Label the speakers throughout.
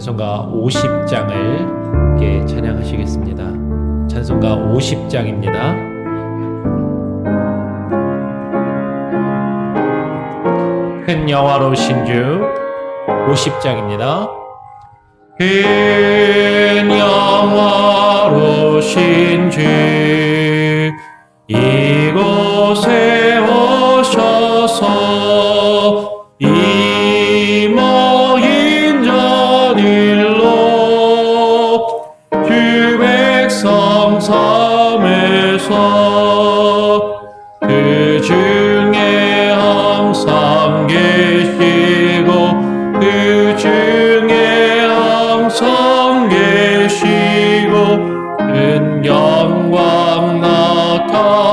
Speaker 1: 찬송가 50장을 함께 찬양하시겠습니다. 찬송가 50장입니다. 큰 여호와로신 주 50장입니다. 큰 여호와로신 주 이곳에 오셔서 이 모인 자들로 주 백성 삼으소. 그 중에 항상 계시고 그 중에 항상 계시고 큰 영광 나타내소서.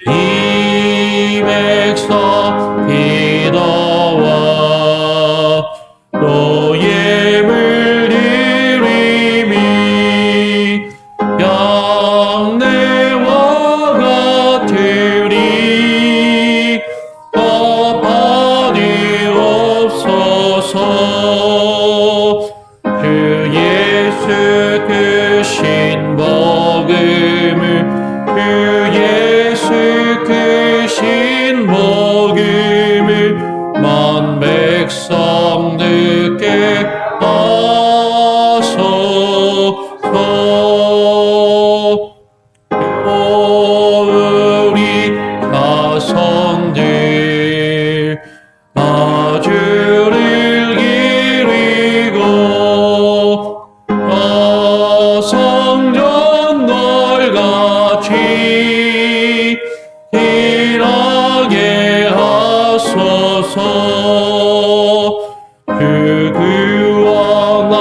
Speaker 1: 이 백성 기도와 또 예물 드림이 양내와 같으리 갚아주옵소서. 주 예수 그 신복음을 주 예수 그 신복음을 만 백성 듣게 하소서. 우리 자손들 아주를 기리고 성전 널같이 일하게 하소서. 주 구원하신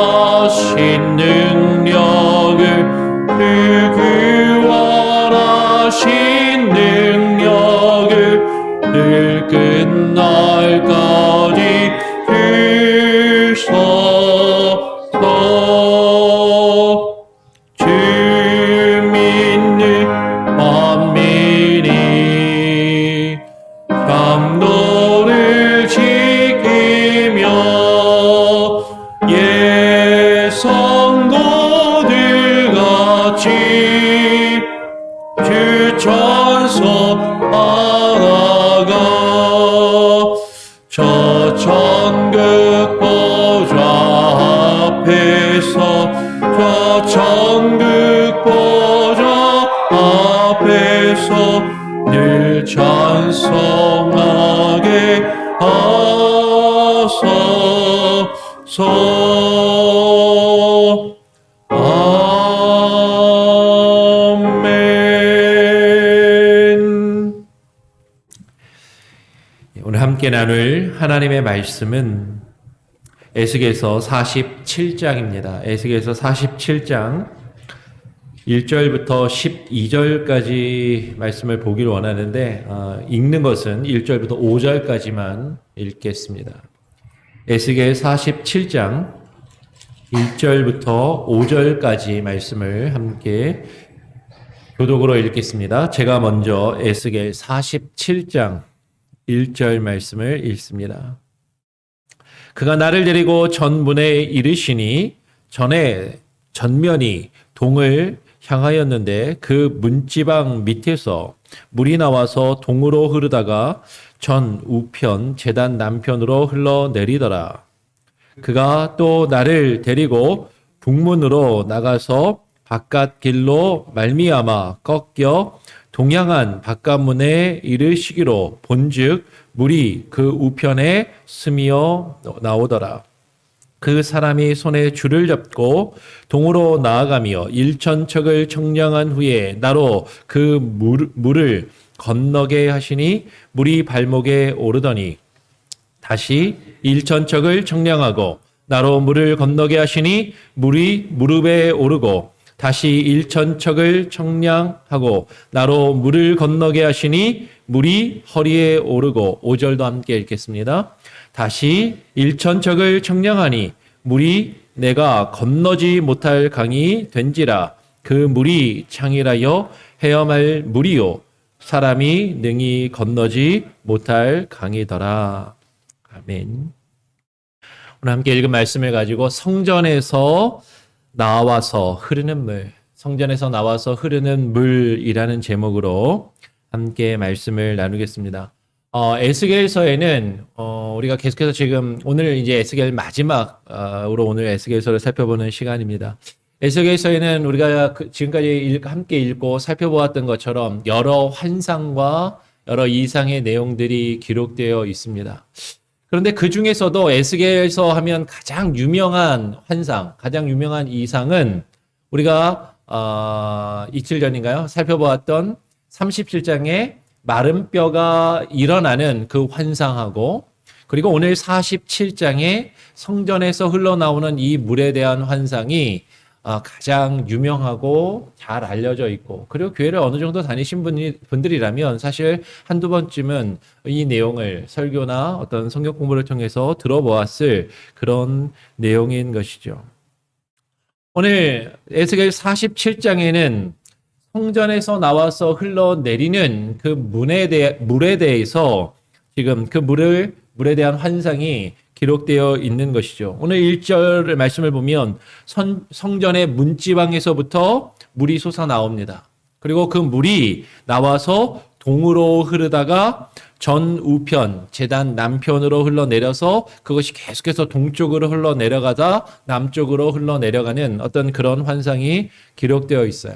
Speaker 1: 능력을 주 구원하신 능력을 늘 끝날까지 주소서. 주 믿는 만민이 강도를 지키며 예성도들같이 주 천소 바라가 저 천국 보좌 앞에서 저 천국 보좌 앞에서 늘 찬송하게 하소서. 아멘. 오늘 함께 나눌 하나님의 말씀은 에스겔서 47장입니다. 에스겔서 47장 1절부터 12절까지 말씀을 보기를 원하는데 읽는 것은 1절부터 5절까지만 읽겠습니다. 에스겔 47장 1절부터 5절까지 말씀을 함께 교독으로 읽겠습니다. 제가 먼저 에스겔 47장 1절 말씀을 읽습니다. 그가 나를 데리고 전문에 이르시니 전에 전면이 동을 향하였는데 그 문지방 밑에서 물이 나와서 동으로 흐르다가 전 우편 제단 남편으로 흘러내리더라. 그가 또 나를 데리고 북문으로 나가서 바깥 길로 말미암아 꺾여 동양한 바깥문에 이르시기로 본즉 물이 그 우편에 스미어 나오더라. 그 사람이 손에 줄을 잡고 동으로 나아가며 1천척을 청량한 후에 나로 그 물을 건너게 하시니 물이 발목에 오르더니 다시 1천척을 청량하고 나로 물을 건너게 하시니 물이 무릎에 오르고 다시 1천척을 청량하고 나로 물을 건너게 하시니 물이 허리에 오르고 5절도 함께 읽겠습니다. 다시 1천척을 청량하니 물이 내가 건너지 못할 강이 된지라. 그 물이 창이라여 헤엄할 물이요 사람이 능히 건너지 못할 강이더라. 아멘. 오늘 함께 읽은 말씀을 가지고 성전에서 나와서 흐르는 물, 성전에서 나와서 흐르는 물이라는 제목으로 함께 말씀을 나누겠습니다. 에스겔서에는 우리가 계속해서 지금 오늘 이제 에스겔 마지막으로 오늘 에스겔서를 살펴보는 시간입니다. 에스겔서에는 우리가 지금까지 함께 읽고 살펴보았던 것처럼 여러 환상과 여러 이상의 내용들이 기록되어 있습니다. 그런데 그 중에서도 에스겔서 하면 가장 유명한 환상, 가장 유명한 이상은 우리가 이틀 전인가요? 살펴보았던 37장의 마른 뼈가 일어나는 그 환상하고, 그리고 오늘 47장의 성전에서 흘러나오는 이 물에 대한 환상이 가장 유명하고 잘 알려져 있고, 그리고 교회를 어느 정도 다니신 분들이라면 사실 한두 번쯤은 이 내용을 설교나 어떤 성경 공부를 통해서 들어보았을 그런 내용인 것이죠. 오늘 에스겔 47장에는 성전에서 나와서 흘러내리는 그 물에 대해서 지금 그 물에 대한 환상이 기록되어 있는 것이죠. 오늘 1절 말씀을 보면 성전의 문지방에서부터 물이 솟아나옵니다. 그리고 그 물이 나와서 동으로 흐르다가 전 우편, 제단 남편으로 흘러내려서 그것이 계속해서 동쪽으로 흘러내려가다 남쪽으로 흘러내려가는 어떤 그런 환상이 기록되어 있어요.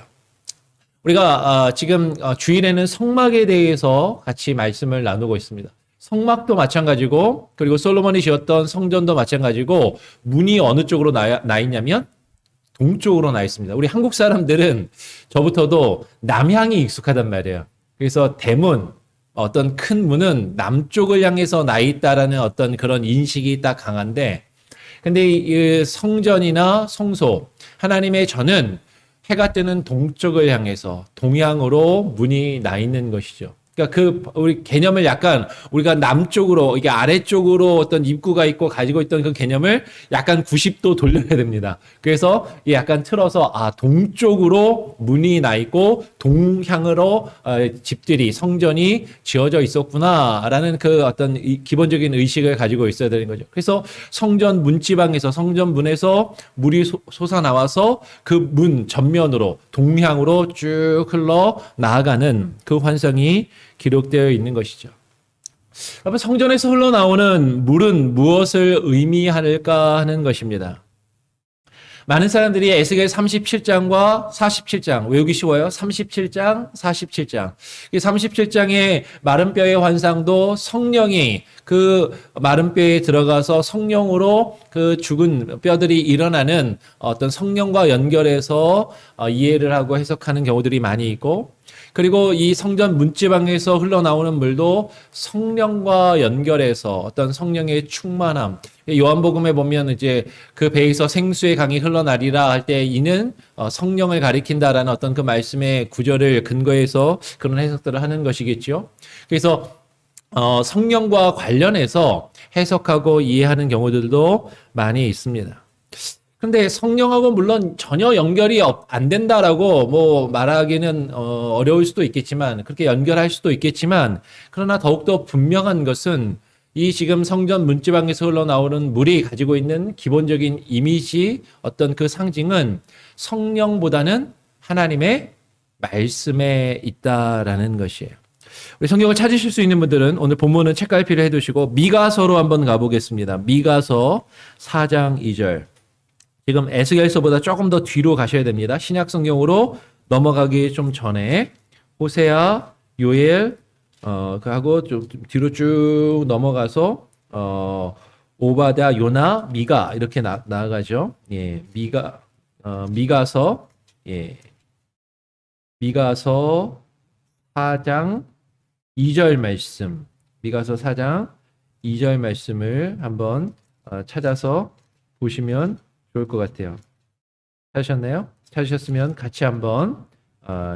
Speaker 1: 우리가 지금 주일에는 성막에 대해서 같이 말씀을 나누고 있습니다. 성막도 마찬가지고, 그리고 솔로몬이 지었던 성전도 마찬가지고, 문이 어느 쪽으로 나 있냐면 동쪽으로 나 있습니다. 우리 한국 사람들은 저부터도 남향이 익숙하단 말이에요. 그래서 대문, 어떤 큰 문은 남쪽을 향해서 나 있다라는 어떤 그런 인식이 딱 강한데, 근데 이 성전이나 성소, 하나님의 전은 해가 뜨는 동쪽을 향해서 동향으로 문이 나 있는 것이죠. 그러니까 우리 개념을 약간 우리가 남쪽으로, 이게 아래쪽으로 어떤 입구가 있고 가지고 있던 그 개념을 약간 90도 돌려야 됩니다. 그래서 약간 틀어서 동쪽으로 문이 나 있고 동향으로 집들이, 성전이 지어져 있었구나라는 그 어떤 기본적인 의식을 가지고 있어야 되는 거죠. 그래서 성전 문지방에서, 성전 문에서 물이 솟아나와서 그 문 전면으로 동향으로 쭉 흘러 나아가는 그 환상이 기록되어 있는 것이죠. 여러분, 성전에서 흘러나오는 물은 무엇을 의미할까 하는 것입니다. 많은 사람들이 에스겔 37장과 47장, 외우기 쉬워요. 37장, 47장. 이 37장의 마른 뼈의 환상도 성령이 그 마른 뼈에 들어가서 성령으로 그 죽은 뼈들이 일어나는 어떤 성령과 연결해서 이해를 하고 해석하는 경우들이 많이 있고, 그리고 이 성전 문지방에서 흘러나오는 물도 성령과 연결해서 어떤 성령의 충만함. 요한복음에 보면 이제 그 배에서 생수의 강이 흘러나리라 할 때 이는 성령을 가리킨다라는 어떤 그 말씀의 구절을 근거해서 그런 해석들을 하는 것이겠죠. 그래서 성령과 관련해서 해석하고 이해하는 경우들도 많이 있습니다. 근데 성령하고 물론 전혀 연결이 안 된다라고 뭐 말하기는 어려울 수도 있겠지만, 그렇게 연결할 수도 있겠지만, 그러나 더욱더 분명한 것은 이 지금 성전 문지방에서 흘러나오는 물이 가지고 있는 기본적인 이미지, 어떤 그 상징은 성령보다는 하나님의 말씀에 있다라는 것이에요. 우리 성경을 찾으실 수 있는 분들은 오늘 본문은 책갈피를 해두시고 미가서로 한번 가보겠습니다. 미가서 4장 2절. 지금 에스겔서보다 조금 더 뒤로 가셔야 됩니다. 신약 성경으로 넘어가기 좀 전에 호세아, 요엘, 하고 좀 뒤로 쭉 넘어가서 오바댜, 요나, 미가 이렇게 나아가죠. 예, 미가서, 예, 미가서 4장 2절 말씀, 미가서 4장 2절 말씀을 한번 찾아서 보시면 좋을 것 같아요. 찾으셨나요? 찾으셨으면 같이 한번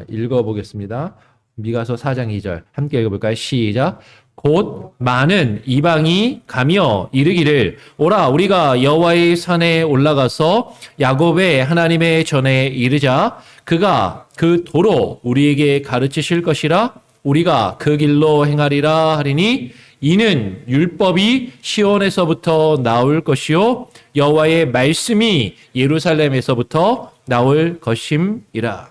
Speaker 1: 읽어보겠습니다. 미가서 4장 2절 함께 읽어볼까요? 시작. 곧 많은 이방이 가며 이르기를 오라 우리가 여호와의 산에 올라가서 야곱의 하나님의 전에 이르자 그가 그 도로 우리에게 가르치실 것이라 우리가 그 길로 행하리라 하리니 이는 율법이 시온에서부터 나올 것이요 여호와의 말씀이 예루살렘에서부터 나올 것임이라.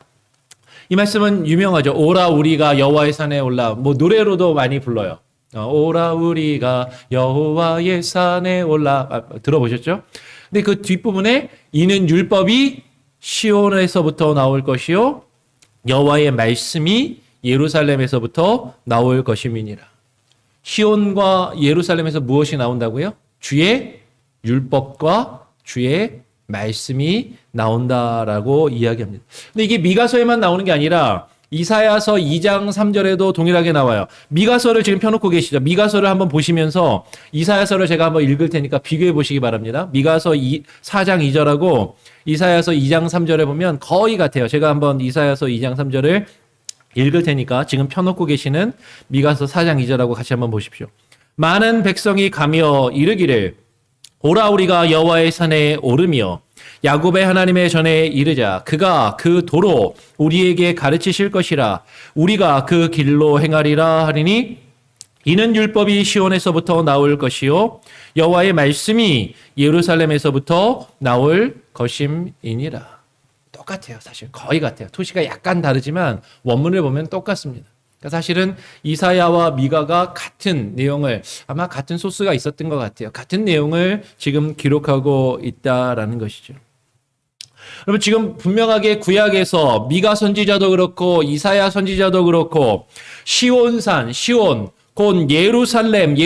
Speaker 1: 이 말씀은 유명하죠. 오라 우리가 여호와의 산에 올라. 뭐 노래로도 많이 불러요. 오라 우리가 여호와의 산에 올라. 들어보셨죠? 근데 그 뒷부분에 이는 율법이 시온에서부터 나올 것이요 여호와의 말씀이 예루살렘에서부터 나올 것임이니라. 시온과 예루살렘에서 무엇이 나온다고요? 주의 율법과 주의 말씀이 나온다라고 이야기합니다. 근데 이게 미가서에만 나오는 게 아니라 이사야서 2장 3절에도 동일하게 나와요. 미가서를 지금 펴놓고 계시죠. 미가서를 한번 보시면서 이사야서를 제가 한번 읽을 테니까 비교해 보시기 바랍니다. 미가서 4장 2절하고 이사야서 2장 3절에 보면 거의 같아요. 제가 한번 이사야서 2장 3절을 읽을 테니까 지금 펴놓고 계시는 미가서 4장 2절하고 같이 한번 보십시오. 많은 백성이 가며 이르기를 오라 우리가 여호와의 산에 오르며 야곱의 하나님의 전에 이르자. 그가 그 도로 우리에게 가르치실 것이라. 우리가 그 길로 행하리라 하리니 이는 율법이 시온에서부터 나올 것이요 여호와의 말씀이 예루살렘에서부터 나올 것임이니라. 똑같아요. 사실 거의 같아요. 토시가 약간 다르지만 원문을 보면 똑같습니다. 그러니까 사실은 이사야와 미가가 같은 내용을 아마 같은 소스가 있었던 것 같아요. 같은 내용을 지금 기록하고 있다라는 것이죠. 여러분 지금 분명하게 구약에서 미가 선지자도 그렇고 이사야 선지자도 그렇고 시온산, 시온 곧 예루살렘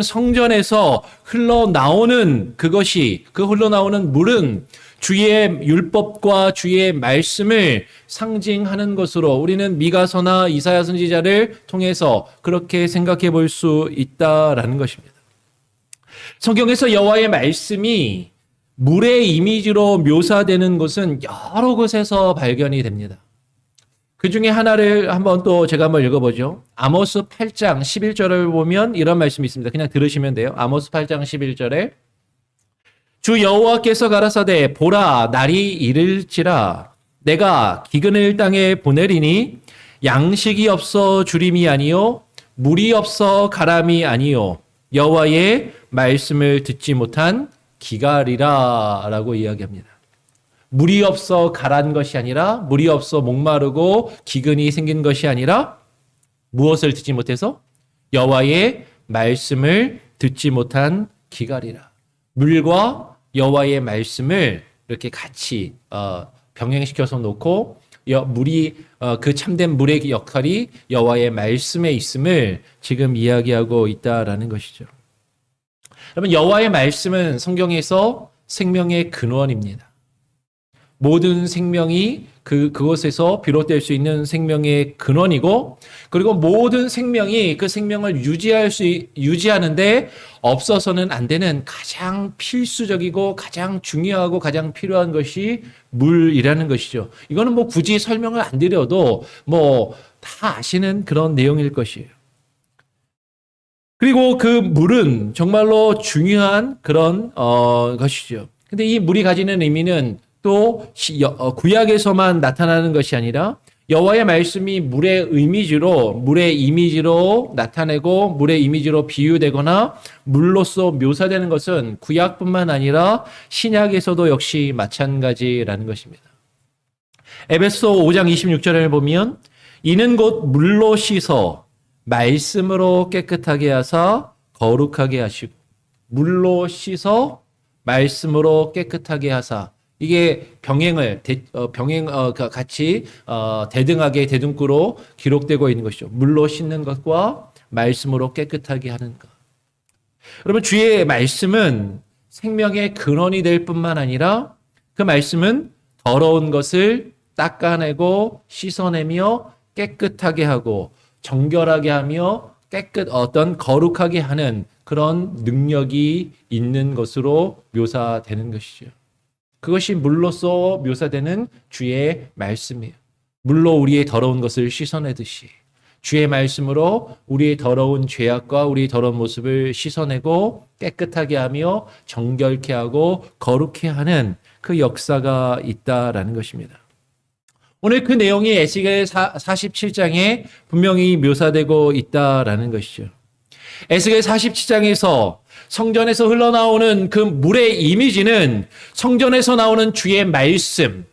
Speaker 1: 성전에서 흘러나오는 그것이 그 흘러나오는 물은 주의 율법과 주의 말씀을 상징하는 것으로 우리는 미가서나 이사야 선지자를 통해서 그렇게 생각해 볼 수 있다라는 것입니다. 성경에서 여호와의 말씀이 물의 이미지로 묘사되는 것은 여러 곳에서 발견이 됩니다. 그 중에 하나를 한번 또 제가 한번 읽어보죠. 아모스 8장 11절을 보면 이런 말씀이 있습니다. 그냥 들으시면 돼요. 아모스 8장 11절에 주 여호와께서 가라사대 보라 날이 이를지라 내가 기근을 땅에 보내리니 양식이 없어 주림이 아니요 물이 없어 가람이 아니요 여호와의 말씀을 듣지 못한 기갈이라 라고 이야기합니다. 물이 없어 가란 것이 아니라 물이 없어 목마르고 기근이 생긴 것이 아니라 무엇을 듣지 못해서 여호와의 말씀을 듣지 못한 기갈이라. 물과 여호와의 말씀을 이렇게 같이 병행시켜서 놓고 물이 그 참된 물의 역할이 여호와의 말씀에 있음을 지금 이야기하고 있다라는 것이죠. 여러분 여호와의 말씀은 성경에서 생명의 근원입니다. 모든 생명이 그곳에서 비롯될 수 있는 생명의 근원이고 그리고 모든 생명이 그 생명을 유지하는데 없어서는 안 되는 가장 필수적이고 가장 중요하고 가장 필요한 것이 물이라는 것이죠. 이거는 뭐 굳이 설명을 안 드려도 뭐 다 아시는 그런 내용일 것이에요. 그리고 그 물은 정말로 중요한 그런 것이죠. 근데 이 물이 가지는 의미는 또 구약에서만 나타나는 것이 아니라 여호와의 말씀이 물의 이미지로 나타내고 물의 이미지로 비유되거나 물로서 묘사되는 것은 구약뿐만 아니라 신약에서도 역시 마찬가지라는 것입니다. 에베소 5장 26절을 보면 이는 곧 물로 씻어 말씀으로 깨끗하게 하사 거룩하게 하시고 물로 씻어 말씀으로 깨끗하게 하사 이게 같이 대등하게 대등구로 기록되고 있는 것이죠. 물로 씻는 것과 말씀으로 깨끗하게 하는 것. 여러분 주의 말씀은 생명의 근원이 될 뿐만 아니라 그 말씀은 더러운 것을 닦아내고 씻어내며 깨끗하게 하고 정결하게 하며 거룩하게 하는 그런 능력이 있는 것으로 묘사되는 것이죠. 그것이 물로서 묘사되는 주의 말씀이에요. 물로 우리의 더러운 것을 씻어내듯이 주의 말씀으로 우리의 더러운 죄악과 우리의 더러운 모습을 씻어내고 깨끗하게 하며 정결케 하고 거룩케 하는 그 역사가 있다라는 것입니다. 오늘 그 내용이 에스겔 47장에 분명히 묘사되고 있다라는 것이죠. 에스겔 47장에서 성전에서 흘러나오는 그 물의 이미지는 성전에서 나오는 주의 말씀,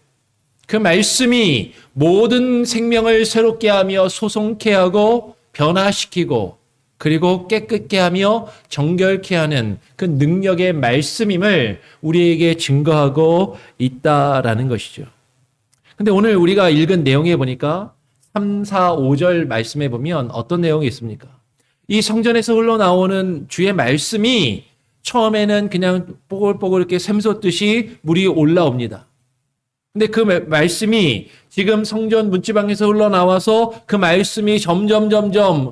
Speaker 1: 그 말씀이 모든 생명을 새롭게 하며 소송케 하고 변화시키고 그리고 깨끗게 하며 정결케 하는 그 능력의 말씀임을 우리에게 증거하고 있다라는 것이죠. 근데 오늘 우리가 읽은 내용에 보니까 3, 4, 5절 말씀에 보면 어떤 내용이 있습니까? 이 성전에서 흘러나오는 주의 말씀이 처음에는 그냥 뽀글뽀글 이렇게 샘솟듯이 물이 올라옵니다. 근데 그 말씀이 지금 성전 문지방에서 흘러나와서 그 말씀이 점점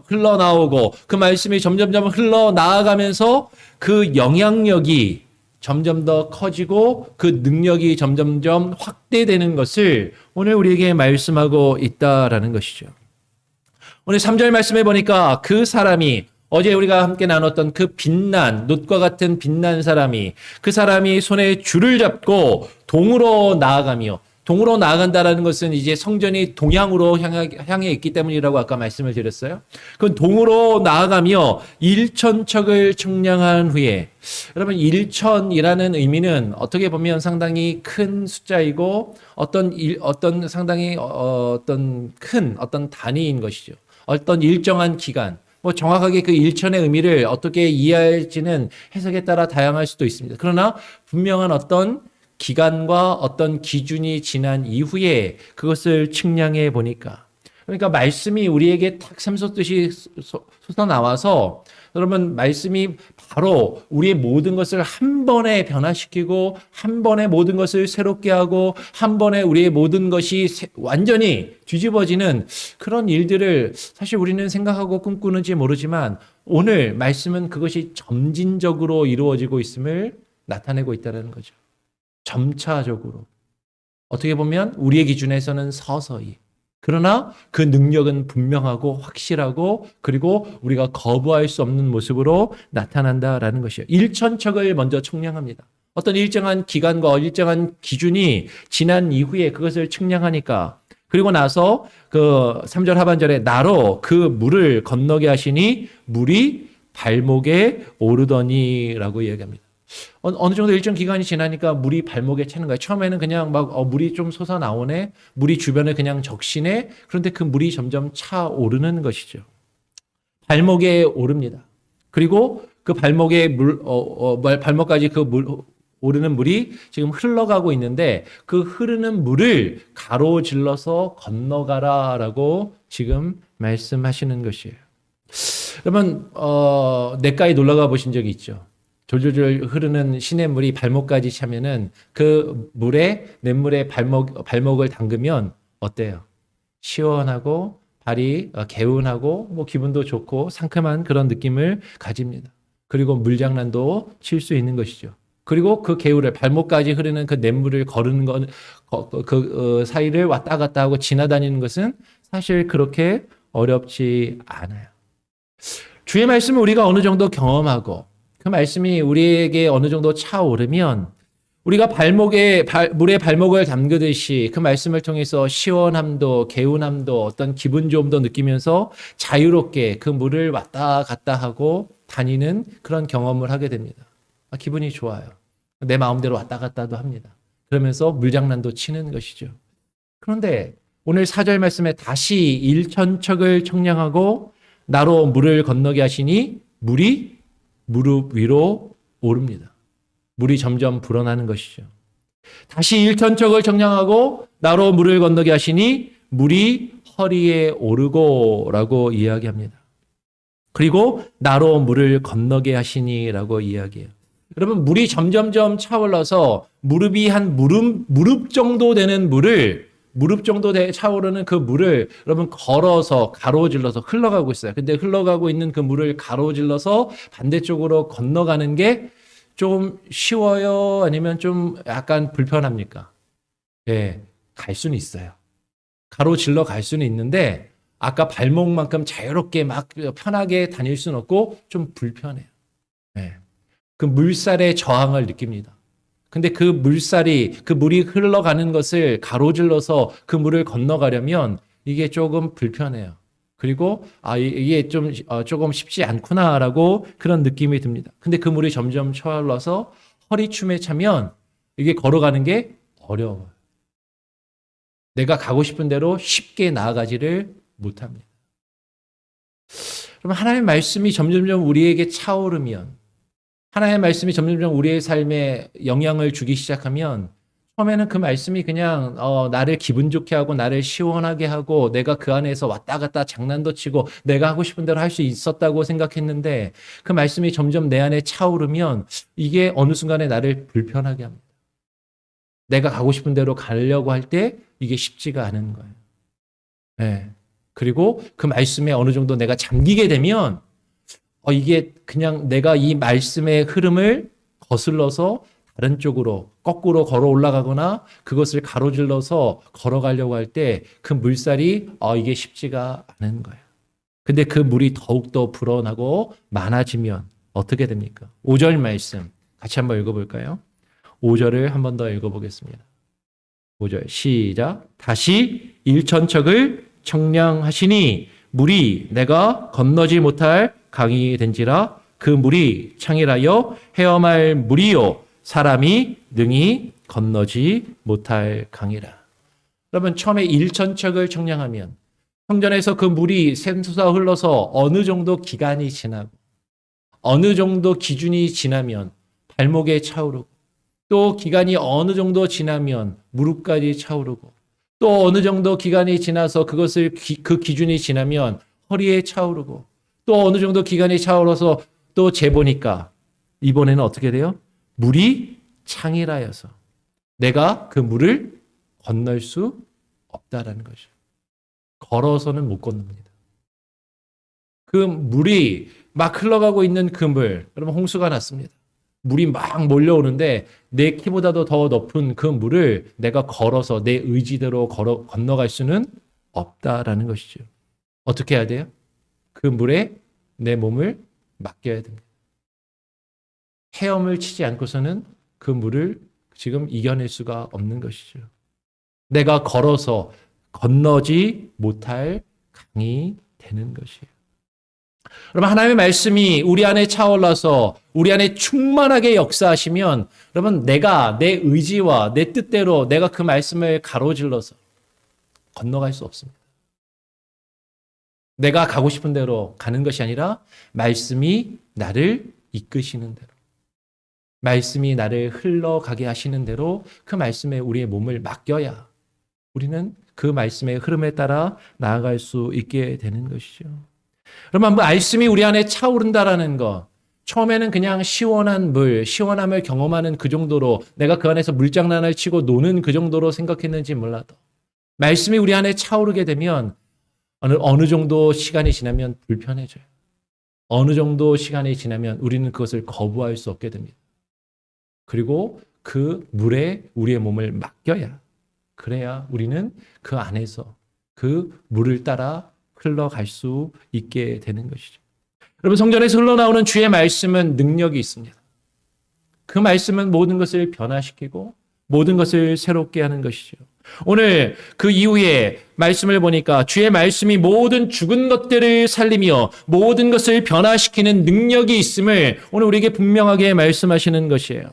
Speaker 1: 흘러나오고 그 말씀이 점점 흘러나아가면서 그 영향력이 점점 더 커지고 그 능력이 점점 확대되는 것을 오늘 우리에게 말씀하고 있다라는 것이죠. 오늘 3절 말씀해 보니까 그 사람이 어제 우리가 함께 나눴던 그 빛난 놋과 같은 빛난 사람이 그 사람이 손에 줄을 잡고 동으로 나아가며 동으로 나아간다라는 것은 이제 성전이 동양으로 향해 있기 때문이라고 아까 말씀을 드렸어요. 그 동으로 나아가며 일천척을 청량한 후에 여러분 일천이라는 의미는 어떻게 보면 상당히 큰 숫자이고 어떤 상당히 큰 단위인 것이죠. 어떤 일정한 기간. 뭐 정확하게 그 일천의 의미를 어떻게 이해할지는 해석에 따라 다양할 수도 있습니다. 그러나 분명한 어떤 기간과 어떤 기준이 지난 이후에 그것을 측량해 보니까 그러니까 말씀이 우리에게 탁 샘솟듯이 솟아나와서 여러분 말씀이 바로 우리의 모든 것을 한 번에 변화시키고 한 번에 모든 것을 새롭게 하고 한 번에 우리의 모든 것이 완전히 뒤집어지는 그런 일들을 사실 우리는 생각하고 꿈꾸는지 모르지만 오늘 말씀은 그것이 점진적으로 이루어지고 있음을 나타내고 있다는 거죠. 점차적으로. 어떻게 보면 우리의 기준에서는 서서히. 그러나 그 능력은 분명하고 확실하고 그리고 우리가 거부할 수 없는 모습으로 나타난다라는 것이에요. 일천척을 먼저 청량합니다. 어떤 일정한 기간과 일정한 기준이 지난 이후에 그것을 측량하니까 그리고 나서 그 3절 하반절에 나로 그 물을 건너게 하시니 물이 발목에 오르더니라고 이야기합니다. 어느 정도 일정 기간이 지나니까 물이 발목에 차는 거예요. 처음에는 그냥 물이 좀 솟아나오네. 물이 주변에 그냥 적시네. 그런데 그 물이 점점 차오르는 것이죠. 발목에 오릅니다. 그리고 그 발목에 발목까지 오르는 물이 지금 흘러가고 있는데 그 흐르는 물을 가로질러서 건너가라라고 지금 말씀하시는 것이에요. 여러분 냇가에 놀러 가 보신 적이 있죠? 졸졸졸 흐르는 시냇물이 발목까지 차면은 그 냇물에 발목을 담그면 어때요? 시원하고 발이 개운하고 뭐 기분도 좋고 상큼한 그런 느낌을 가집니다. 그리고 물장난도 칠 수 있는 것이죠. 그리고 그 개울을 발목까지 흐르는 그 냇물을 거르는 건 사이를 왔다 갔다 하고 지나다니는 것은 사실 그렇게 어렵지 않아요. 주의 말씀을 우리가 어느 정도 경험하고 그 말씀이 우리에게 어느 정도 차오르면 우리가 물에 발목을 담그듯이 그 말씀을 통해서 시원함도 개운함도 어떤 기분 좋음도 느끼면서 자유롭게 그 물을 왔다 갔다 하고 다니는 그런 경험을 하게 됩니다. 기분이 좋아요. 내 마음대로 왔다 갔다도 합니다. 그러면서 물장난도 치는 것이죠. 그런데 오늘 4절 말씀에 다시 일천척을 청량하고 나로 물을 건너게 하시니 물이 무릎 위로 오릅니다. 물이 점점 불어나는 것이죠. 다시 일천척을 청량하고 나로 물을 건너게 하시니 물이 허리에 오르고라고 이야기합니다. 그리고 나로 물을 건너게 하시니라고 이야기해요. 여러분 물이 점점점 차올라서 무릎이 한 무릎 정도 되는 무릎 정도 차오르는 그 물을 여러분 걸어서 가로질러서 흘러가고 있어요. 근데 흘러가고 있는 그 물을 가로질러서 반대쪽으로 건너가는 게 좀 쉬워요? 아니면 좀 약간 불편합니까? 예, 갈 수는 있어요. 가로질러 갈 수는 있는데 아까 발목만큼 자유롭게 막 편하게 다닐 수는 없고 좀 불편해요. 예. 그 물살의 저항을 느낍니다. 근데 그 물살이, 그 물이 흘러가는 것을 가로질러서 그 물을 건너가려면 이게 조금 불편해요. 그리고 이게 조금 쉽지 않구나라고 그런 느낌이 듭니다. 근데 그 물이 점점 차올라서 허리춤에 차면 이게 걸어가는 게 어려워요. 내가 가고 싶은 대로 쉽게 나아가지를 못합니다. 그럼 하나님의 말씀이 점점점 우리에게 차오르면, 하나님의 말씀이 점점점 우리의 삶에 영향을 주기 시작하면 처음에는 그 말씀이 그냥 나를 기분 좋게 하고 나를 시원하게 하고 내가 그 안에서 왔다 갔다 장난도 치고 내가 하고 싶은 대로 할 수 있었다고 생각했는데 그 말씀이 점점 내 안에 차오르면 이게 어느 순간에 나를 불편하게 합니다. 내가 가고 싶은 대로 가려고 할 때 이게 쉽지가 않은 거예요. 네. 그리고 그 말씀에 어느 정도 내가 잠기게 되면 이게 그냥 내가 이 말씀의 흐름을 거슬러서 다른 쪽으로 거꾸로 걸어 올라가거나 그것을 가로질러서 걸어가려고 할 때 그 물살이 이게 쉽지가 않은 거예요. 근데 그 물이 더욱더 불어나고 많아지면 어떻게 됩니까? 5절 말씀 같이 한번 읽어볼까요? 5절을 한 번 더 읽어보겠습니다. 5절 시작. 다시 일천척을 청량하시니 물이 내가 건너지 못할 강이 된지라 그 물이 창이라여 헤엄할 물이요 사람이 능히 건너지 못할 강이라. 여러분 처음에 일천척을 청량하면 성전에서 그 물이 샘솟아 흘러서 어느 정도 기간이 지나고 어느 정도 기준이 지나면 발목에 차오르고 또 기간이 어느 정도 지나면 무릎까지 차오르고 또 어느 정도 기간이 지나서 그 기준이 지나면 허리에 차오르고 또 어느 정도 기간이 차오르서 또 재보니까 이번에는 어떻게 돼요? 물이 창이라여서 내가 그 물을 건널 수 없다라는 거죠. 걸어서는 못 건넙니다. 그 물이 막 흘러가고 있는 그 물, 여러분 홍수가 났습니다. 물이 막 몰려오는데 내 키보다도 더 높은 그 물을 내가 걸어서 내 의지대로 건너갈 수는 없다라는 것이죠. 어떻게 해야 돼요? 그 물에 내 몸을 맡겨야 됩니다. 헤엄을 치지 않고서는 그 물을 지금 이겨낼 수가 없는 것이죠. 내가 걸어서 건너지 못할 강이 되는 것이에요. 여러분 하나님의 말씀이 우리 안에 차올라서 우리 안에 충만하게 역사하시면 여러분 내가 내 의지와 내 뜻대로 내가 그 말씀을 가로질러서 건너갈 수 없습니다. 내가 가고 싶은 대로 가는 것이 아니라 말씀이 나를 이끄시는 대로 말씀이 나를 흘러가게 하시는 대로 그 말씀에 우리의 몸을 맡겨야 우리는 그 말씀의 흐름에 따라 나아갈 수 있게 되는 것이죠. 여러분, 말씀이 우리 안에 차오른다라는 것, 처음에는 그냥 시원한 물, 시원함을 경험하는 그 정도로 내가 그 안에서 물장난을 치고 노는 그 정도로 생각했는지 몰라도 말씀이 우리 안에 차오르게 되면 어느 정도 시간이 지나면 불편해져요. 어느 정도 시간이 지나면 우리는 그것을 거부할 수 없게 됩니다. 그리고 그 물에 우리의 몸을 맡겨야 그래야 우리는 그 안에서 그 물을 따라 흘러갈 수 있게 되는 것이죠. 여러분 성전에서 흘러나오는 주의 말씀은 능력이 있습니다. 그 말씀은 모든 것을 변화시키고 모든 것을 새롭게 하는 것이죠. 오늘 그 이후에 말씀을 보니까 주의 말씀이 모든 죽은 것들을 살리며 모든 것을 변화시키는 능력이 있음을 오늘 우리에게 분명하게 말씀하시는 것이에요.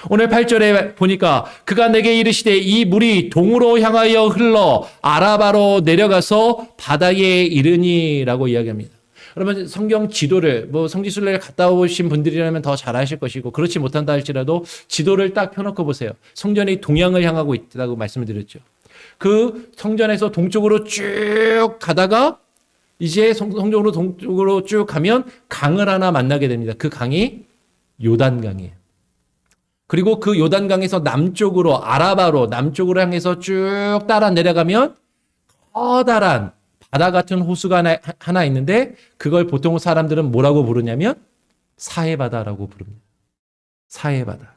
Speaker 1: 오늘 8절에 보니까 그가 내게 이르시되 이 물이 동으로 향하여 흘러 아라바로 내려가서 바다에 이르니라고 이야기합니다. 여러분 성경 지도를 성지순례를 갔다 오신 분들이라면 더 잘 아실 것이고 그렇지 못한다 할지라도 지도를 딱 펴놓고 보세요. 성전이 동양을 향하고 있다고 말씀을 드렸죠. 그 성전에서 동쪽으로 쭉 가다가 이제 성전으로 동쪽으로 쭉 가면 강을 하나 만나게 됩니다. 그 강이 요단강이에요. 그리고 그 요단강에서 남쪽으로 아라바로 남쪽으로 향해서 쭉 따라 내려가면 커다란 바다 같은 호수가 하나 있는데 그걸 보통 사람들은 뭐라고 부르냐면 사해바다라고 부릅니다. 사해바다.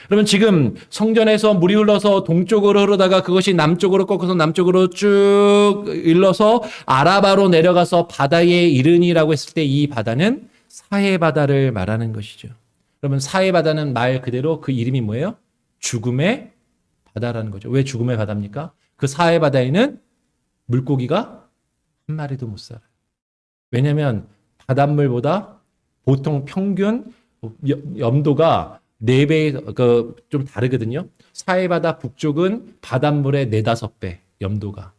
Speaker 1: 그러면 지금 성전에서 물이 흘러서 동쪽으로 흐르다가 그것이 남쪽으로 꺾어서 남쪽으로 쭉 흘러서 아라바로 내려가서 바다에 이르니라고 했을 때 이 바다는 사해바다를 말하는 것이죠. 그러면 사해바다는 말 그대로 그 이름이 뭐예요? 죽음의 바다라는 거죠. 왜 죽음의 바다입니까? 그 사해 바다에는 물고기가 한 마리도 못 살아요. 왜냐하면 바닷물보다 보통 평균 염도가 4배, 좀 다르거든요. 사해바다 북쪽은 바닷물의 4, 5배 염도가.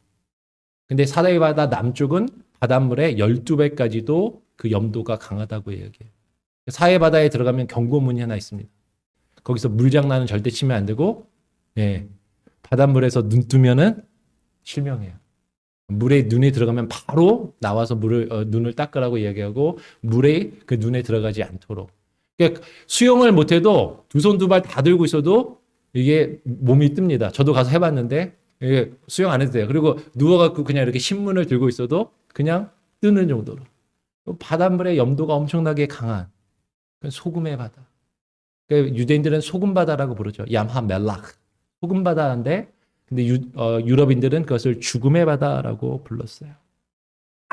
Speaker 1: 근데 사해바다 남쪽은 바닷물의 12배까지도 그 염도가 강하다고 얘기해요. 사해바다에 들어가면 경고문이 하나 있습니다. 거기서 물장난은 절대 치면 안 되고, 예, 바닷물에서 눈 뜨면은 실명해요. 물에 눈에 들어가면 바로 나와서 눈을 닦으라고 이야기하고 물에 그 눈에 들어가지 않도록. 그러니까 수영을 못해도 두 손 두 발 다 들고 있어도 이게 몸이 뜹니다. 저도 가서 해봤는데 이게 수영 안 해도 돼요. 그리고 누워갖고 그냥 이렇게 신문을 들고 있어도 그냥 뜨는 정도로. 바닷물의 염도가 엄청나게 강한 소금의 바다. 그러니까 유대인들은 소금 바다라고 부르죠. 얌하 멜락. 소금 바다인데 근데 유럽인들은 그것을 죽음의 바다라고 불렀어요.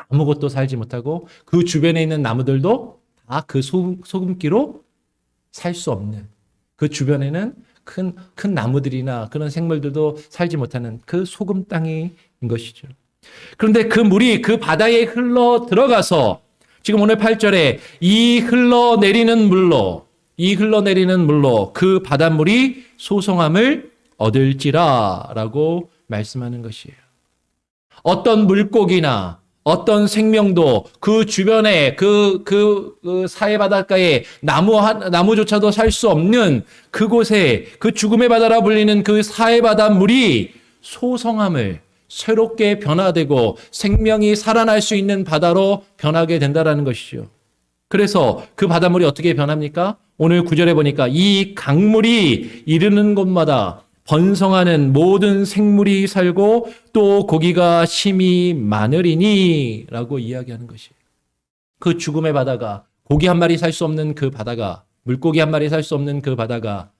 Speaker 1: 아무것도 살지 못하고 그 주변에 있는 나무들도 다 그 소금기로 살 수 없는, 그 주변에는 큰 나무들이나 그런 생물들도 살지 못하는 그 소금 땅인 것이죠. 그런데 그 물이 그 바다에 흘러 들어가서 지금 오늘 8절에 이 흘러내리는 물로 그 바닷물이 소성함을 얻을지라라고 말씀하는 것이에요. 어떤 물고기나 어떤 생명도 그 주변에 그 사해 바닷가에 나무조차도 살 수 없는 그곳에 그 죽음의 바다라 불리는 그 사해 바닷물이 소성함을 새롭게 변화되고 생명이 살아날 수 있는 바다로 변하게 된다라는 것이죠. 그래서 그 바닷물이 어떻게 변합니까? 오늘 9절에 보니까 이 강물이 이르는 곳마다 번성하는 모든 생물이 살고 또 고기가 심히 많으리니 라고 이야기하는 것이에요. 그 죽음의 바다가, 고기 한 마리 살 수 없는 그 바다가, 물고기 한 마리 살 수 없는 그 바다가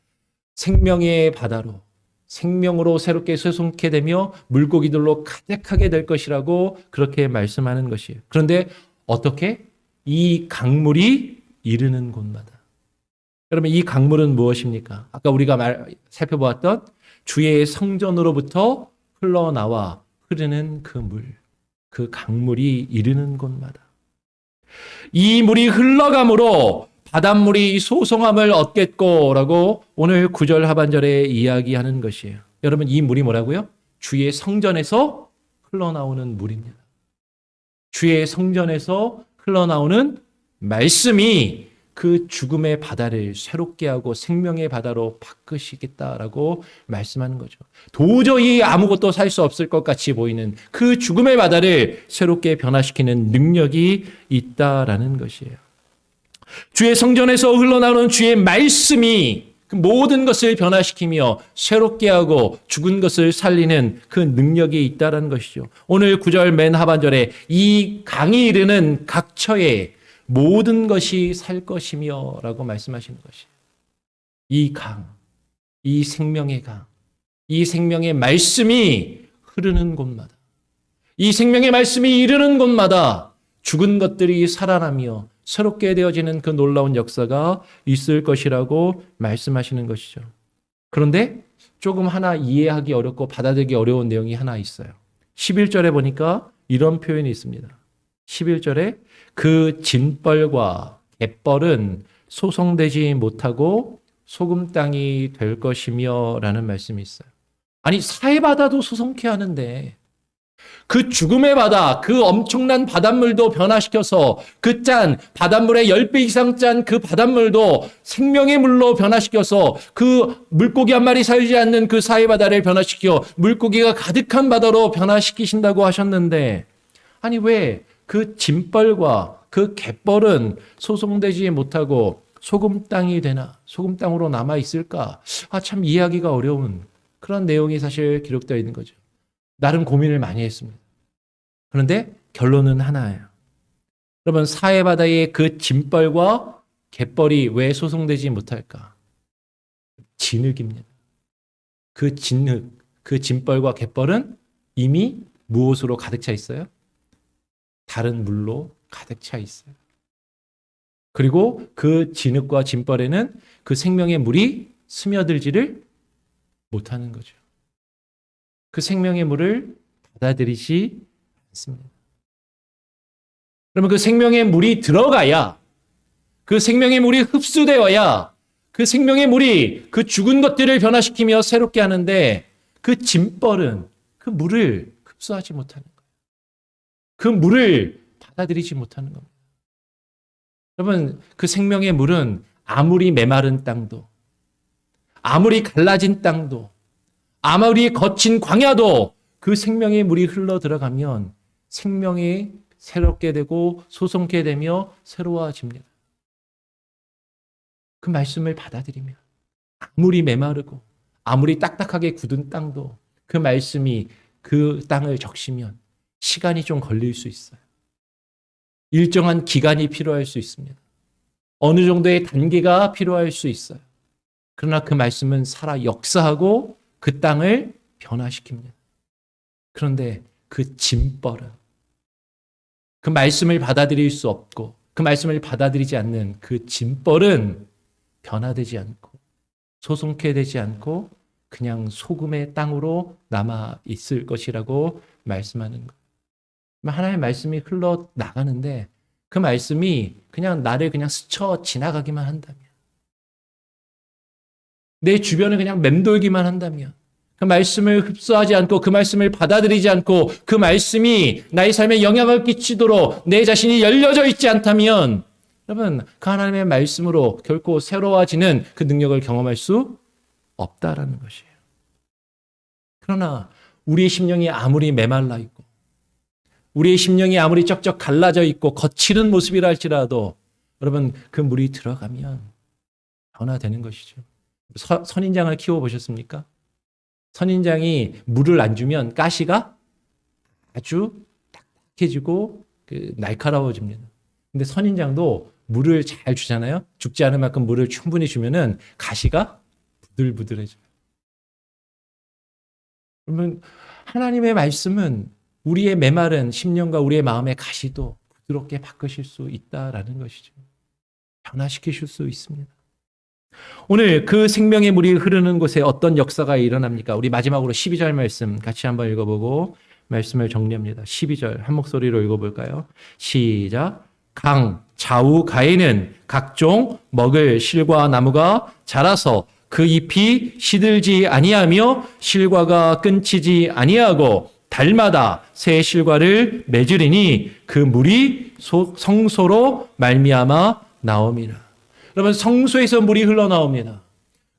Speaker 1: 생명의 바다로, 생명으로 새롭게 솟게 되며 물고기들로 가득하게 될 것이라고 그렇게 말씀하는 것이에요. 그런데 어떻게? 이 강물이 이르는 곳마다. 그러면 이 강물은 무엇입니까? 아까 우리가 살펴보았던 주의 성전으로부터 흘러나와 흐르는 그 물, 그 강물이 이르는 곳마다. 이 물이 흘러감으로 바닷물이 소성함을 얻겠고라고 오늘 9절 하반절에 이야기하는 것이에요. 여러분, 이 물이 뭐라고요? 주의 성전에서 흘러나오는 물입니다. 주의 성전에서 흘러나오는 말씀이 그 죽음의 바다를 새롭게 하고 생명의 바다로 바꾸시겠다라고 말씀하는 거죠. 도저히 아무것도 살 수 없을 것 같이 보이는 그 죽음의 바다를 새롭게 변화시키는 능력이 있다라는 것이에요. 주의 성전에서 흘러나오는 주의 말씀이 그 모든 것을 변화시키며 새롭게 하고 죽은 것을 살리는 그 능력이 있다라는 것이죠. 오늘 9절 맨 하반절에 이 강이 이르는 각처에 모든 것이 살 것이며 라고 말씀하시는 것이에요. 이 강, 이 생명의 강, 이 생명의 말씀이 흐르는 곳마다, 이 생명의 말씀이 이르는 곳마다 죽은 것들이 살아나며 새롭게 되어지는 그 놀라운 역사가 있을 것이라고 말씀하시는 것이죠. 그런데 조금 하나 이해하기 어렵고 받아들이기 어려운 내용이 하나 있어요. 11절에 보니까 이런 표현이 있습니다. 11절에 그 진벌과 갯벌은 소성되지 못하고 소금 땅이 될 것이며 라는 말씀이 있어요. 아니, 사해바다도 소성케 하는데 그 죽음의 바다, 그 엄청난 바닷물도 변화시켜서 그 바닷물의 10배 이상 짠 그 바닷물도 생명의 물로 변화시켜서 그 물고기 한 마리 살지 않는 그 사해바다를 변화시켜 물고기가 가득한 바다로 변화시키신다고 하셨는데, 아니 왜 그 진벌과 그 갯벌은 소성되지 못하고 소금 땅이 되나, 소금 땅으로 남아 있을까? 참 이해하기가 어려운 그런 내용이 사실 기록되어 있는 거죠. 나름 고민을 많이 했습니다. 그런데 결론은 하나예요. 여러분, 사해바다의 그 진벌과 갯벌이 왜 소성되지 못할까? 진흙입니다. 그 진흙, 그 진벌과 갯벌은 이미 무엇으로 가득 차 있어요? 다른 물로 가득 차 있어요. 그리고 그 진흙과 진벌에는 그 생명의 물이 스며들지를 못하는 거죠. 그 생명의 물을 받아들이지 않습니다. 그러면 그 생명의 물이 들어가야, 그 생명의 물이 흡수되어야 그 생명의 물이 그 죽은 것들을 변화시키며 새롭게 하는데, 그 짐벌은 그 물을 흡수하지 못하는 거예요. 그 물을 받아들이지 못하는 겁니다. 여러분, 그 생명의 물은 아무리 메마른 땅도, 아무리 갈라진 땅도, 아무리 거친 광야도 그 생명의 물이 흘러 들어가면 생명이 새롭게 되고 소성케 되며 새로워집니다. 그 말씀을 받아들이면 아무리 메마르고 아무리 딱딱하게 굳은 땅도 그 말씀이 그 땅을 적시면 시간이 좀 걸릴 수 있어요. 일정한 기간이 필요할 수 있습니다. 어느 정도의 단계가 필요할 수 있어요. 그러나 그 말씀은 살아 역사하고 그 땅을 변화시킵니다. 그런데 그 짐벌은, 그 말씀을 받아들일 수 없고 그 말씀을 받아들이지 않는 그 짐벌은 변화되지 않고 소송케 되지 않고 그냥 소금의 땅으로 남아 있을 것이라고 말씀하는 거예요. 하나님의 말씀이 흘러나가는데 그 말씀이 그냥 나를 그냥 스쳐 지나가기만 한다면, 내 주변을 그냥 맴돌기만 한다면, 그 말씀을 흡수하지 않고 그 말씀을 받아들이지 않고 그 말씀이 나의 삶에 영향을 끼치도록 내 자신이 열려져 있지 않다면, 여러분, 그 하나님의 말씀으로 결코 새로워지는 그 능력을 경험할 수 없다라는 것이에요. 그러나 우리의 심령이 아무리 메말라 있고 우리의 심령이 아무리 쩍쩍 갈라져 있고 거칠은 모습이라 할지라도 여러분, 그 물이 들어가면 변화되는 것이죠. 선인장을 키워보셨습니까? 선인장이 물을 안 주면 가시가 아주 딱딱해지고 날카로워집니다. 근데 선인장도 물을 잘 주잖아요. 죽지 않을 만큼 물을 충분히 주면은 가시가 부들부들해져요. 그러면 하나님의 말씀은 우리의 메마른 심령과 우리의 마음의 가시도 부드럽게 바꾸실 수 있다라는 것이죠. 변화시키실 수 있습니다. 오늘 그 생명의 물이 흐르는 곳에 어떤 역사가 일어납니까? 우리 마지막으로 12절 말씀 같이 한번 읽어보고 말씀을 정리합니다. 12절 한 목소리로 읽어볼까요? 시작. 강 좌우 가에는 각종 먹을 실과 나무가 자라서 그 잎이 시들지 아니하며 실과가 끊치지 아니하고 달마다 새 실과를 맺으리니 그 물이 성소로 말미암아 나옵니다. 여러분, 성소에서 물이 흘러나옵니다.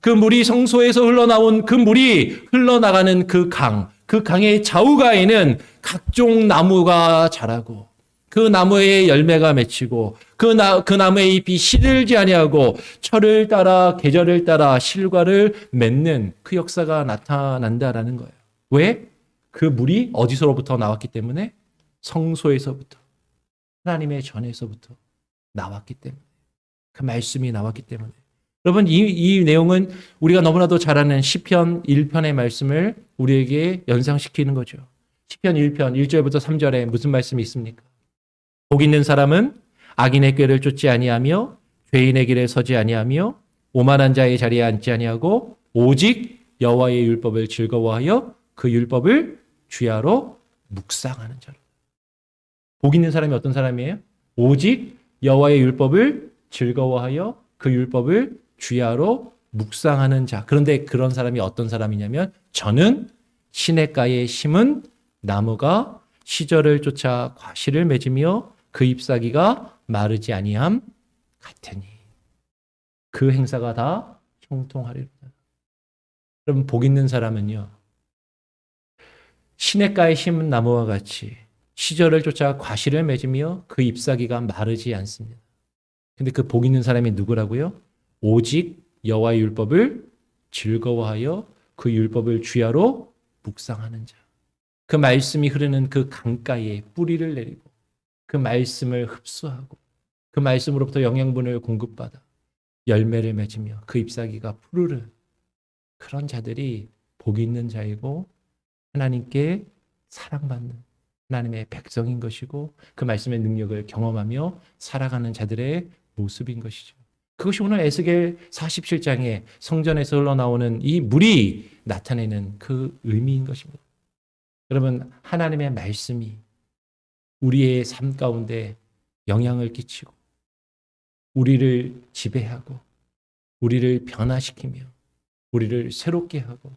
Speaker 1: 그 물이 성소에서 흘러나온 그 물이 흘러나가는 그 강의 좌우가에는 각종 나무가 자라고 그 나무에 열매가 맺히고 그 나무의 잎이 시들지 아니하고 철을 따라 계절을 따라 실과를 맺는 그 역사가 나타난다라는 거예요. 왜? 그 물이 어디서부터 나왔기 때문에? 성소에서부터, 하나님의 전에서부터 나왔기 때문에, 그 말씀이 나왔기 때문에. 여러분, 이 내용은 우리가 너무나도 잘 아는 시편 1편의 말씀을 우리에게 연상시키는 거죠. 시편 1편 1절부터 3절에 무슨 말씀이 있습니까? 복 있는 사람은 악인의 꾀를 쫓지 아니하며 죄인의 길에 서지 아니하며 오만한 자의 자리에 앉지 아니하고 오직 여호와의 율법을 즐거워하여 그 율법을 주야로 묵상하는 자로. 복 있는 사람이 어떤 사람이에요? 오직 여호와의 율법을 즐거워하여 그 율법을 주야로 묵상하는 자. 그런데 그런 사람이 어떤 사람이냐면 저는 시냇가에 심은 나무가 시절을 쫓아 과실을 맺으며 그 잎사귀가 마르지 아니함 같으니 그 행사가 다 형통하리로다. 그럼 복 있는 사람은요, 시냇가에 심은 나무와 같이 시절을 쫓아 과실을 맺으며 그 잎사귀가 마르지 않습니다. 근데 그 복 있는 사람이 누구라고요? 오직 여호와의 율법을 즐거워하여 그 율법을 주야로 묵상하는 자. 그 말씀이 흐르는 그 강가에 뿌리를 내리고 그 말씀을 흡수하고 그 말씀으로부터 영양분을 공급받아 열매를 맺으며 그 잎사귀가 푸르른 그런 자들이 복 있는 자이고 하나님께 사랑받는 하나님의 백성인 것이고 그 말씀의 능력을 경험하며 살아가는 자들의 모습인 것이죠. 그것이 오늘 에스겔 47장에 성전에서 흘러나오는 이 물이 나타내는 그 의미인 것입니다. 여러분, 하나님의 말씀이 우리의 삶 가운데 영향을 끼치고 우리를 지배하고 우리를 변화시키며 우리를 새롭게 하고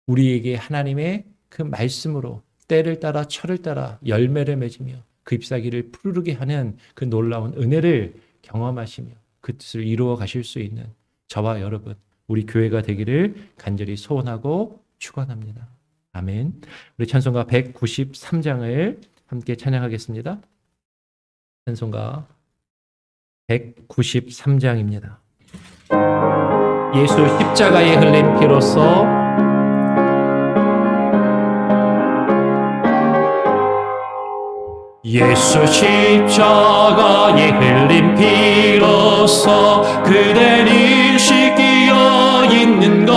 Speaker 1: 우리에게 하나님의 그 말씀으로 때를 따라 철을 따라 열매를 맺으며 그 잎사귀를 푸르르게 하는 그 놀라운 은혜를 경험하시며 그 뜻을 이루어 가실 수 있는 저와 여러분, 우리 교회가 되기를 간절히 소원하고 축원합니다. 아멘. 우리 찬송가 193장을 함께 찬양하겠습니다. 찬송가 193장입니다. 예수 십자가에 흘린 피로써 예수 십자가에 흘린 피로써 그대는 씻기어 있는가.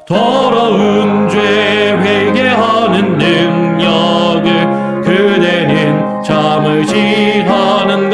Speaker 1: 더러운 죄 회개하는 능력을 그대는 참으지 않은가.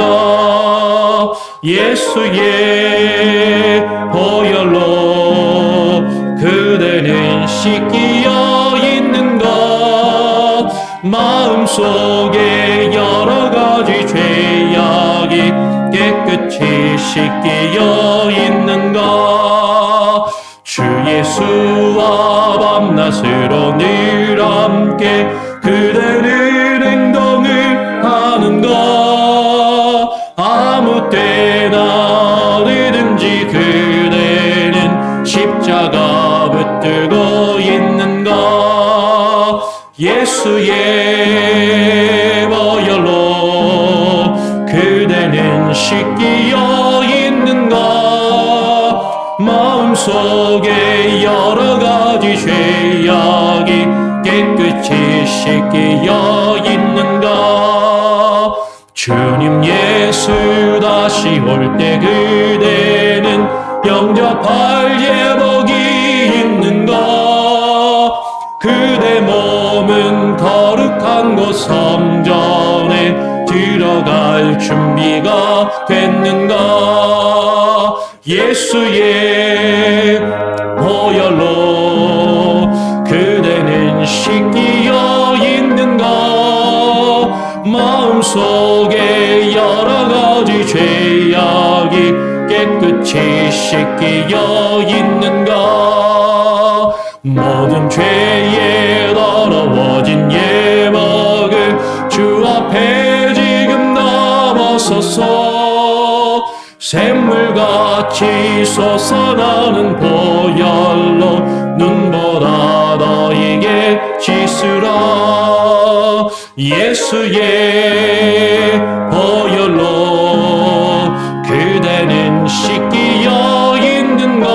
Speaker 1: 예수의 보혈로 그대는 씻기어 있는가. 마음속에 여러 가지 죄악이 깨끗이 씻기어 있는가. 주 예수와 밤낮으로 늘 함께 그대는 행동을 하는가. 아무 때나 어디든지 그대는 십자가 붙들고 있는가. 예수의 보혈로 그대는 씻기어 있는가. 마음속에 여러 가지 죄악이 깨끗이 씻기어 있는가. 주님 예수 다시 올 때 그대는 영접할 예복이 있는가. 그대 몸은 거룩한 곳 성전에 들어갈 준비가 됐는가. 예수의 보혈로 그대는 씻기어 있는가. 마음속에 여러 가지 죄악이 깨끗이 씻기어 있는가. 모든 죄에 더러워진 예복을 주 앞에 지금 넘어서서 샘물같이 솟아나는 보혈로 눈보다 너에게 씻으라. 예수의 보혈로 그대는 씻기어 있는가.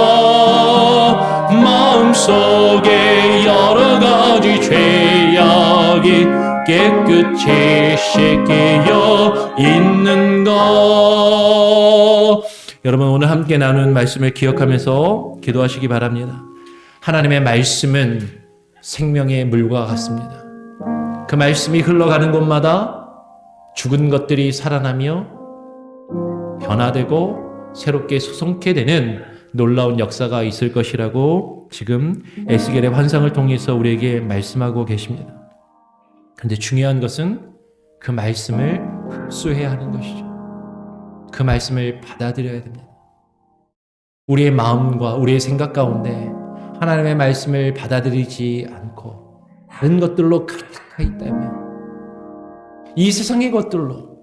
Speaker 1: 마음속에 여러 가지 죄악이 깨끗이 씻기어 있는가. 여러분, 오늘 함께 나눈 말씀을 기억하면서 기도하시기 바랍니다. 하나님의 말씀은 생명의 물과 같습니다. 그 말씀이 흘러가는 곳마다 죽은 것들이 살아나며 변화되고 새롭게 수송케 되는 놀라운 역사가 있을 것이라고 지금 에스겔의 환상을 통해서 우리에게 말씀하고 계십니다. 그런데 중요한 것은 그 말씀을 흡수해야 하는 것이죠. 그 말씀을 받아들여야 됩니다. 우리의 마음과 우리의 생각 가운데 하나님의 말씀을 받아들이지 않고 다른 것들로 가득하 있다면, 이 세상의 것들로,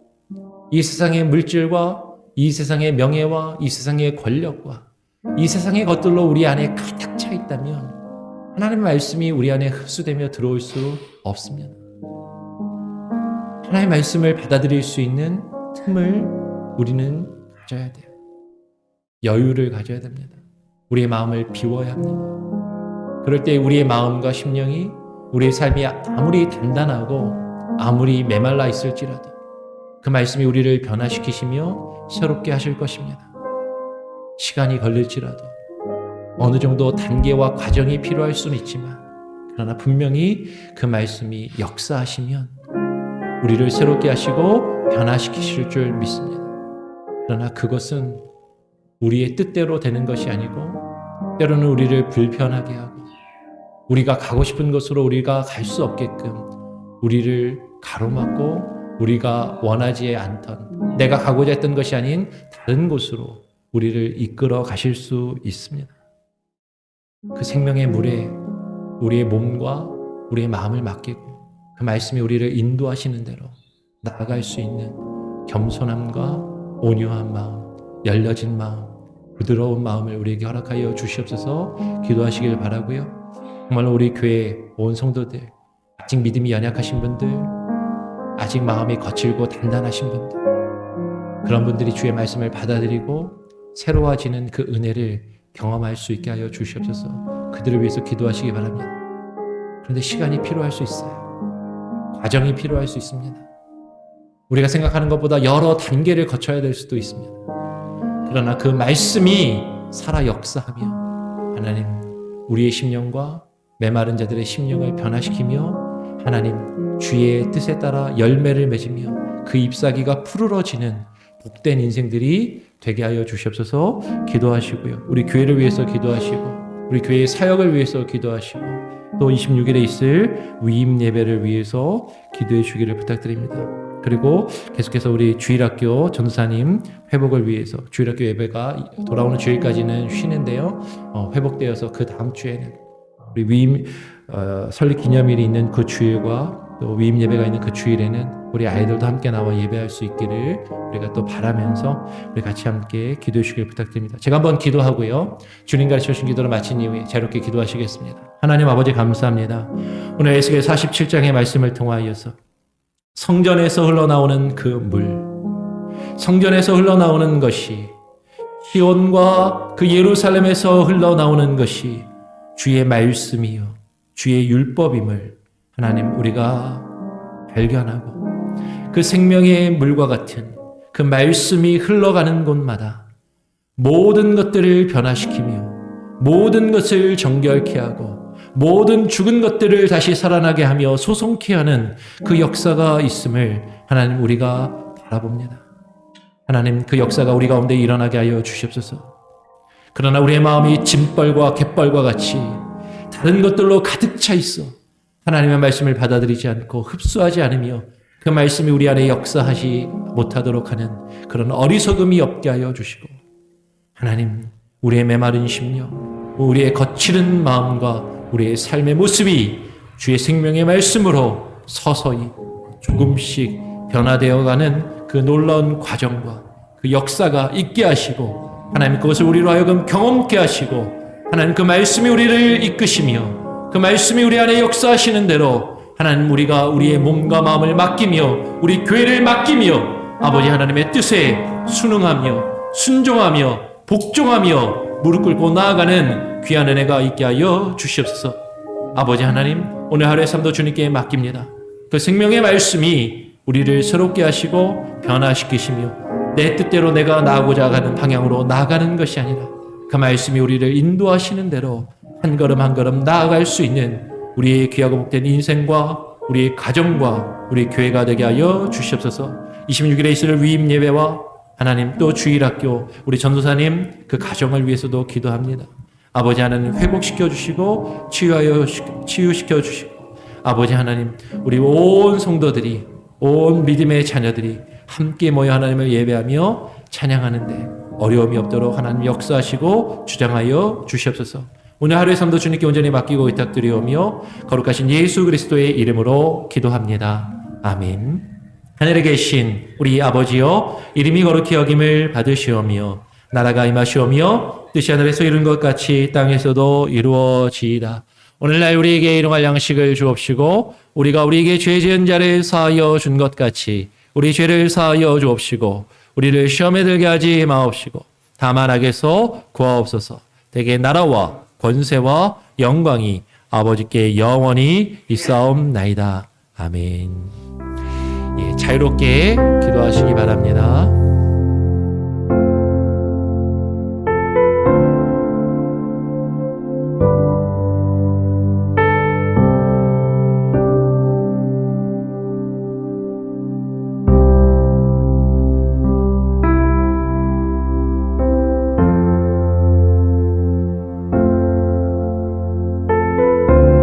Speaker 1: 이 세상의 물질과 이 세상의 명예와 이 세상의 권력과 이 세상의 것들로 우리 안에 가득 차 있다면 하나님의 말씀이 우리 안에 흡수되며 들어올 수 없습니다. 하나님의 말씀을 받아들일 수 있는 틈을 우리는 가져야 돼요. 여유를 가져야 됩니다. 우리의 마음을 비워야 합니다. 그럴 때 우리의 마음과 심령이, 우리의 삶이 아무리 단단하고 아무리 메말라 있을지라도 그 말씀이 우리를 변화시키시며 새롭게 하실 것입니다. 시간이 걸릴지라도, 어느 정도 단계와 과정이 필요할 수는 있지만, 그러나 분명히 그 말씀이 역사하시면 우리를 새롭게 하시고 변화시키실 줄 믿습니다. 그러나 그것은 우리의 뜻대로 되는 것이 아니고 때로는 우리를 불편하게 하고 우리가 가고 싶은 곳으로 우리가 갈 수 없게끔 우리를 가로막고 우리가 원하지 않던 내가 가고자 했던 것이 아닌 다른 곳으로 우리를 이끌어 가실 수 있습니다. 그 생명의 물에 우리의 몸과 우리의 마음을 맡기고 그 말씀이 우리를 인도하시는 대로 나아갈 수 있는 겸손함과 온유한 마음, 열려진 마음, 부드러운 마음을 우리에게 허락하여 주시옵소서 기도하시길 바라고요. 정말로 우리 교회 온 성도들, 아직 믿음이 연약하신 분들, 아직 마음이 거칠고 단단하신 분들, 그런 분들이 주의 말씀을 받아들이고 새로워지는 그 은혜를 경험할 수 있게 하여 주시옵소서. 그들을 위해서 기도하시기 바랍니다. 그런데 시간이 필요할 수 있어요. 과정이 필요할 수 있습니다. 우리가 생각하는 것보다 여러 단계를 거쳐야 될 수도 있습니다. 그러나 그 말씀이 살아 역사하며 하나님 우리의 심령과 메마른 자들의 심령을 변화시키며 하나님 주의 뜻에 따라 열매를 맺으며 그 잎사귀가 푸르러지는 복된 인생들이 되게 하여 주시옵소서 기도하시고요. 우리 교회를 위해서 기도하시고 우리 교회의 사역을 위해서 기도하시고 또 26일에 있을 위임 예배를 위해서 기도해 주기를 부탁드립니다. 그리고 계속해서 우리 주일학교 전도사님 회복을 위해서 주일학교 예배가 돌아오는 주일까지는 쉬는데요. 회복되어서 그 다음 주에는 우리 위임 설립 기념일이 있는 그 주일과 또 위임 예배가 있는 그 주일에는 우리 아이들도 함께 나와 예배할 수 있기를 우리가 또 바라면서 우리 같이 함께 기도해 주시길 부탁드립니다. 제가 한번 기도하고요. 주님 가르쳐 주신 기도를 마친 이후에 자유롭게 기도하시겠습니다. 하나님 아버지 감사합니다. 오늘 에스겔 47장의 말씀을 통하여서 성전에서 흘러나오는 그 물, 성전에서 흘러나오는 것이 시온과 그 예루살렘에서 흘러나오는 것이 주의 말씀이요 주의 율법임을 하나님 우리가 발견하고 그 생명의 물과 같은 그 말씀이 흘러가는 곳마다 모든 것들을 변화시키며 모든 것을 정결케 하고 모든 죽은 것들을 다시 살아나게 하며 소송케 하는 그 역사가 있음을 하나님 우리가 바라봅니다. 하나님 그 역사가 우리 가운데 일어나게 하여 주시옵소서. 그러나 우리의 마음이 짐벌과 갯벌과 같이 다른 것들로 가득 차 있어 하나님의 말씀을 받아들이지 않고 흡수하지 않으며 그 말씀이 우리 안에 역사하지 못하도록 하는 그런 어리석음이 없게 하여 주시고 하나님 우리의 메마른 심령, 우리의 거칠은 마음과 우리의 삶의 모습이 주의 생명의 말씀으로 서서히 조금씩 변화되어가는 그 놀라운 과정과 그 역사가 있게 하시고 하나님 그것을 우리로 하여금 경험케 하시고 하나님 그 말씀이 우리를 이끄시며 그 말씀이 우리 안에 역사하시는 대로 하나님 우리가 우리의 몸과 마음을 맡기며 우리 교회를 맡기며 아버지 하나님의 뜻에 순응하며 순종하며 복종하며 무릎 꿇고 나아가는 귀한 은혜가 있게 하여 주시옵소서. 아버지 하나님 오늘 하루의 삶도 주님께 맡깁니다. 그 생명의 말씀이 우리를 새롭게 하시고 변화시키시며 내 뜻대로 내가 나아가고자 하는 방향으로 나아가는 것이 아니라 그 말씀이 우리를 인도하시는 대로 한 걸음 한 걸음 나아갈 수 있는 우리의 귀하고 복된 인생과 우리의 가정과 우리 교회가 되게 하여 주시옵소서. 26일에 있을 위임 예배와 하나님 또 주일학교 우리 전도사님 그 가정을 위해서도 기도합니다. 아버지 하나님 회복시켜 주시고 치유시켜 주시고 아버지 하나님 우리 온 성도들이 온 믿음의 자녀들이 함께 모여 하나님을 예배하며 찬양하는데 어려움이 없도록 하나님 역사하시고 주장하여 주시옵소서. 오늘 하루의 삶도 주님께 온전히 맡기고 부탁드리오며 거룩하신 예수 그리스도의 이름으로 기도합니다. 아멘. 하늘에 계신 우리 아버지여 이름이 거룩히 여김을 받으시오며 나라가 임하시오며 뜻이 하늘에서 이룬 것 같이 땅에서도 이루어지이다. 오늘날 우리에게 일용할 양식을 주옵시고 우리가 우리에게 죄 지은 자를 사하여 준 것 같이 우리 죄를 사하여 주옵시고 우리를 시험에 들게 하지 마옵시고 다만 악에서 구하옵소서. 대개 나라와 권세와 영광이 아버지께 영원히 있사옵나이다. 아멘. 자유롭게 기도하시기 바랍니다.